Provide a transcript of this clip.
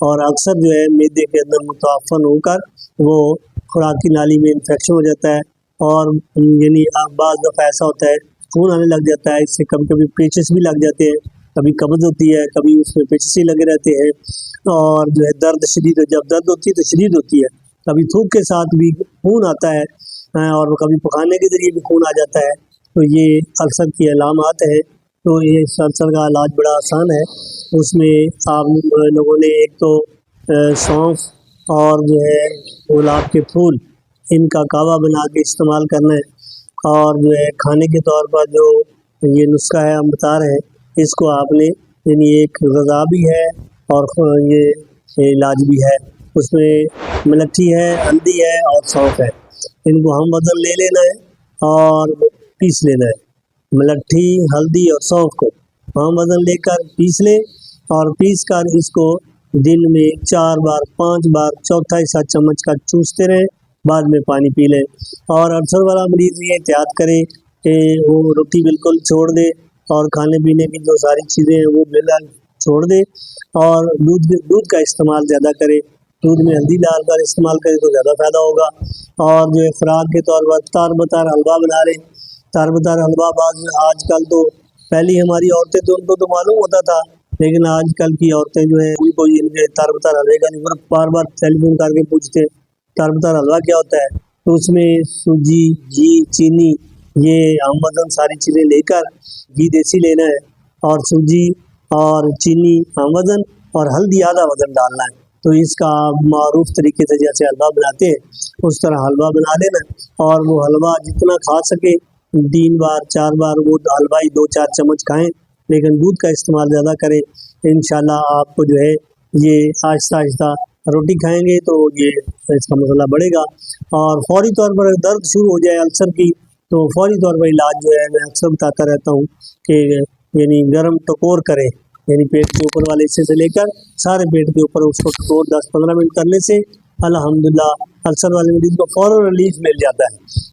और अक्सर जो है मैदे के अंदर मुताफन होकर वो खुराकी नाली में इन्फेक्शन हो जाता है और यानी बाज़ दफ़ा ऐसा होता है खून आने लग जाता है, इससे कभी कभी पेचिस भी लग जाते हैं, कभी कब्ज़ होती है, कभी उसमें पेचिस ही लगे रहते हैं और जो है दर्द शदीद, जब दर्द होती है तो शदीद होती है, कभी थूक के साथ भी खून आता है और कभी पखाने के ज़रिए भी खून आ जाता है। तो ये अल्सर की अलामात है। तो ये अल्सर का इलाज बड़ा आसान है। उसमें आप लोगों ने एक तो सौंफ और जो है गुलाब के फूल, इनका कावा बना के इस्तेमाल करना है और जो है खाने के तौर पर जो ये नुस्खा है हम बता रहे हैं, इसको आपने यानी एक ग़िज़ा भी है और ये इलाज भी है। उसमें मलट्ठी है, हल्दी है और सौंफ है। इनको हम वज़न ले लेना है और पीस लेना है। मलट्ठी, हल्दी और सौंफ को हम वज़न लेकर पीस लें और पीस कर इसको दिन में 4 बार 5 बार चौथा हिस्सा चम्मच का चूसते रहें, बाद में पानी पी लें। और अल्सर वाला मरीज़ ये एहतियात करे कि वो रोटी बिल्कुल छोड़ दे और खाने पीने की जो सारी चीज़ें हैं वो बिल्कुल छोड़ दे और दूध का इस्तेमाल ज़्यादा करे। दूध में हल्दी डालकर इस्तेमाल करें तो ज़्यादा फ़ायदा होगा। और जो है खुराक के तौर पर तार-बतार हलवा बना लें। तार-बतार हलवा आजकल तो, पहली हमारी औरतें तो उनको तो मालूम होता था, लेकिन आजकल की औरतें जो है कोई इनके तार-बतार हलवे का नहीं, बार-बार टेलीफ़ोन करके पूछते हैं तार-बतार हलवा क्या होता है। तो उसमें सूजी, घी, चीनी, ये हम वज़न सारी चीज़ें लेकर, घी देसी लेना है और सूजी और चीनी हम वज़न और हल्दी आधा वज़न डालना है। तो इसका मारूफ़ तरीके से जैसे हलवा बनाते हैं उस तरह हलवा बना लेना और वो हलवा जितना खा सके 3 बार 4 बार वो हलवा ही 2-4 चम्मच खाएँ, लेकिन दूध का इस्तेमाल ज़्यादा करें। इंशाल्लाह आपको जो है ये आहिस्ता-आहिस्ता रोटी खाएँगे तो ये इसका मसला बढ़ेगा। और फ़ौरी तौर पर दर्द शुरू हो जाए अल्सर की, तो फ़ौरी तौर पर इलाज जो है मैं अक्सर बताता रहता हूँ कि यानी गरम टकोर करें, यानी पेट के ऊपर वाले हिस्से से लेकर सारे पेट के ऊपर उसको टकोर 10-15 मिनट करने से अल्हम्दुलिल्लाह अल्सर वाले मरीज़ को फ़ौरन रिलीफ़ मिल जाता है।